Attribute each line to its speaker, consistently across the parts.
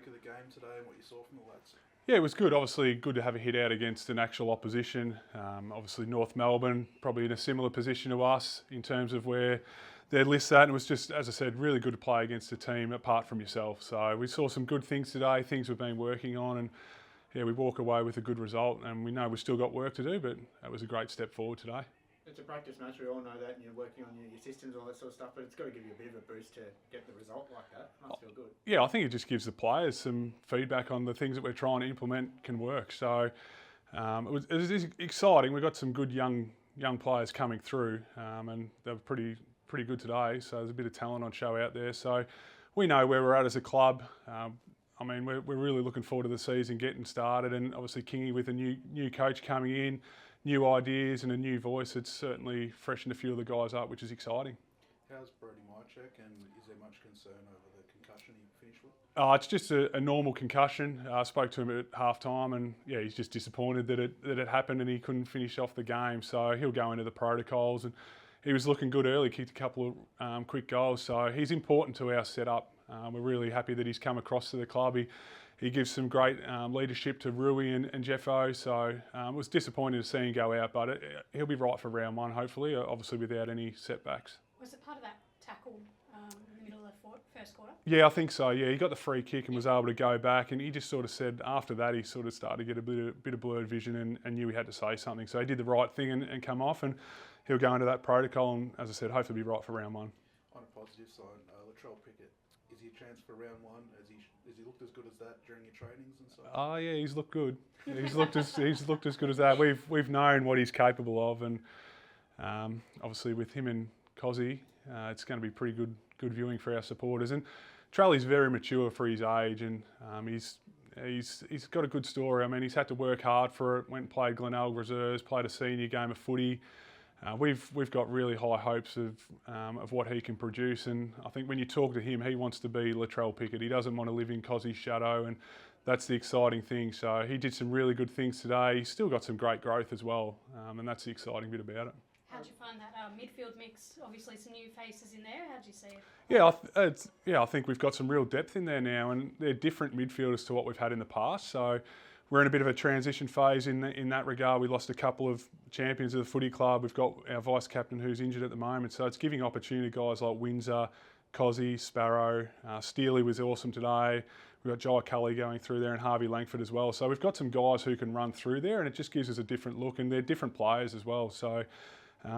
Speaker 1: make of the game today and what you saw from the lads?
Speaker 2: Yeah, it was good. Obviously, good to have a hit out against an actual opposition. Obviously, North Melbourne probably in a similar position to us in terms of where their list's at. And it was just, as I said, really good to play against a team apart from yourself. So we saw some good things today, things we've been working on, and yeah, we walk away with a good result. And we know we've still got work to do, but that was a great step forward today.
Speaker 3: It's a practice match, we all know that, and you're working on your systems, all that sort of stuff, but it's got to give you a bit of a boost to get the result like that. It must feel good.
Speaker 2: Yeah, I think it just gives the players some feedback on the things that we're trying to implement can work. So it was exciting. We got some good young players coming through, and they were pretty good today. So there's a bit of talent on show out there. So we know where we're at as a club. I mean, we're really looking forward to the season getting started, and obviously Kingy with a new coach coming in, new ideas and a new voice. It's certainly freshened a few of the guys up, which is exciting.
Speaker 1: How's Brody Mihocek, and is there much concern over the concussion he finished with?
Speaker 2: It's just a normal concussion. I spoke to him at half time, and yeah, he's just disappointed that it happened and he couldn't finish off the game. So he'll go into the protocols, and he was looking good early, kicked a couple of quick goals. So he's important to our setup. We're really happy that he's come across to the club. He gives some great leadership to Rui and Jeffo, so it was disappointing to see him go out, but he'll be right for round one, hopefully, obviously without any setbacks.
Speaker 4: Was it part of that tackle in the middle of the first quarter?
Speaker 2: Yeah, I think so. Yeah, he got the free kick and was able to go back, and he just sort of said after that he sort of started to get a bit of blurred vision and knew he had to say something. So he did the right thing and come off, and he'll go into that protocol and, as I said, hopefully be right for round one.
Speaker 1: On a positive side, Latrell Pickett, is he a chance for round one? Has he looked as good as that during your trainings and so?
Speaker 2: Oh yeah, he's looked good. He's looked as good as that. We've known what he's capable of, and obviously with him and Cozzy, it's going to be pretty good viewing for our supporters. And Trally's very mature for his age, and he's got a good story. I mean, he's had to work hard for it. Went and played Glenelg Reserves, played a senior game of footy. We've got really high hopes of what he can produce, and I think when you talk to him, he wants to be Latrell Pickett. He doesn't want to live in Cozzy's shadow, and that's the exciting thing. So he did some really good things today. He's still got some great growth as well, and that's the exciting bit about it.
Speaker 4: How'd you find that midfield mix? Obviously some new faces in there. How'd you see it?
Speaker 2: Yeah, I think we've got some real depth in there now, and they're different midfielders to what we've had in the past. So we're in a bit of a transition phase in that regard. We lost a couple of champions of the footy club. We've got our vice captain who's injured at the moment. So it's giving opportunity to guys like Windsor, Cozzy, Sparrow. Steely was awesome today. We've got Jai Cully going through there and Harvey Langford as well. So we've got some guys who can run through there, and it just gives us a different look, and they're different players as well. So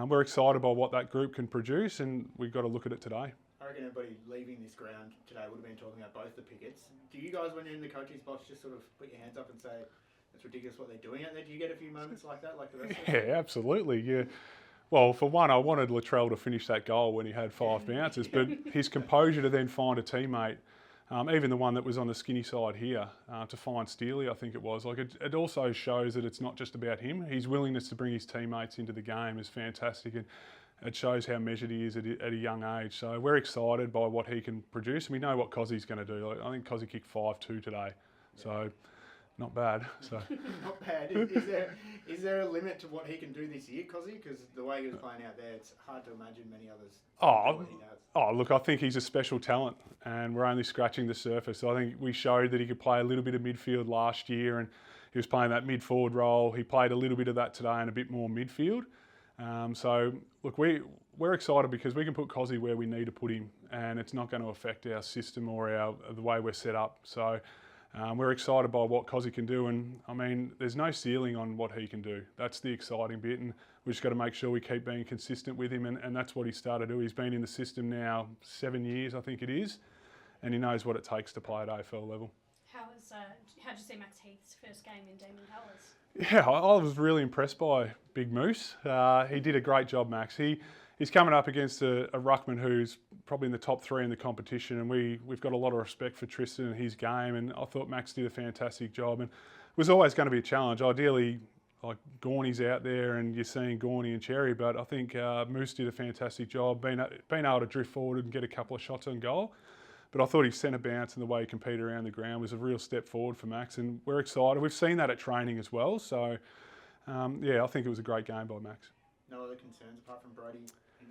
Speaker 2: we're excited by what that group can produce, and we've got to look at it today.
Speaker 3: I reckon everybody leaving this ground today would have been talking about both the Pickets. Do you guys, when you're in the coach's box, just sort of put your hands up and say, it's ridiculous what they're doing out there? Do you get a few moments like that, like the rest of us?
Speaker 2: Yeah, absolutely. Yeah. Well, for one, I wanted Latrell to finish that goal when he had 5 bounces, but his composure to then find a teammate, even the one that was on the skinny side here, to find Steely, I think it was. Like it also shows that it's not just about him. His willingness to bring his teammates into the game is fantastic, and it shows how measured he is at a young age. So we're excited by what he can produce, and we know what Cozzy's going to do. Like, I think Cozzy kicked 5-2 today, so not bad. So
Speaker 3: not bad. Is there a limit to what he can do this year, Cozzy? Because the way he was playing out there, it's hard to imagine many others.
Speaker 2: Look, I think he's a special talent, and we're only scratching the surface. I think we showed that he could play a little bit of midfield last year, and he was playing that mid-forward role. He played a little bit of that today and a bit more midfield. So look, we're excited because we can put Cozzy where we need to put him, and it's not going to affect our system or the way we're set up. So we're excited by what Cozzy can do, and I mean, there's no ceiling on what he can do. That's the exciting bit, and we've just got to make sure we keep being consistent with him, and that's what he started to do. He's been in the system now 7 years, I think it is, and he knows what it takes to play at AFL level.
Speaker 4: How'd you see Max Heath's first game in Demon Colours?
Speaker 2: Yeah, I was really impressed by Big Moose. He did a great job, Max. He's coming up against a ruckman who's probably in the top 3 in the competition, and we've got a lot of respect for Tristan and his game, and I thought Max did a fantastic job, and it was always going to be a challenge. Ideally, like Gorney's out there and you're seeing Gorney and Cherry, but I think Moose did a fantastic job being able to drift forward and get a couple of shots on goal. But I thought his centre bounce and the way he competed around the ground was a real step forward for Max, and we're excited. We've seen that at training as well, so yeah, I think it was a great game by Max.
Speaker 3: No other concerns apart from Brody?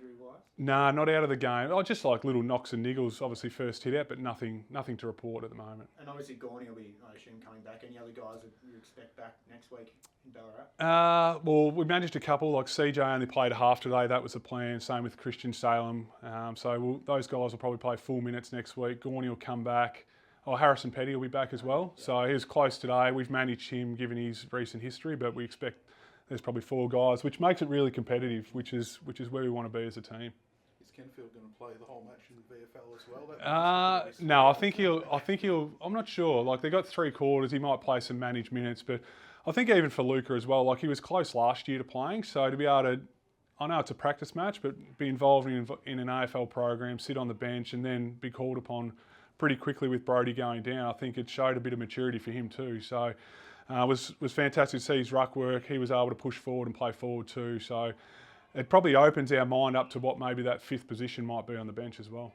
Speaker 3: injury-wise?
Speaker 2: Nah, not out of the game. Oh, just like little knocks and niggles, obviously first hit out, but nothing to report at the moment.
Speaker 3: And obviously Gorney will be, I assume, coming back. Any other guys that you expect back next week in Ballarat?
Speaker 2: Well, we managed a couple. Like CJ only played a half today. That was the plan. Same with Christian Salem. Those guys will probably play full minutes next week. Gorney will come back. Oh, Harrison Petty will be back as well. Yeah. So he was close today. We've managed him given his recent history, but we expect there's probably 4 guys, which makes it really competitive, which is where we want to be as a team.
Speaker 1: Is Kenfield going to play the whole match in the VFL as well?
Speaker 2: No, I think he'll. I'm not sure. Like they got 3 quarters. He might play some managed minutes, but I think even for Luca as well. Like he was close last year to playing, so to be able to, I know it's a practice match, but be involved in an AFL program, sit on the bench, and then be called upon pretty quickly with Brody going down. I think it showed a bit of maturity for him too. So was fantastic to see his ruck work. He was able to push forward and play forward too. So it probably opens our mind up to what maybe that 5th position might be on the bench as well.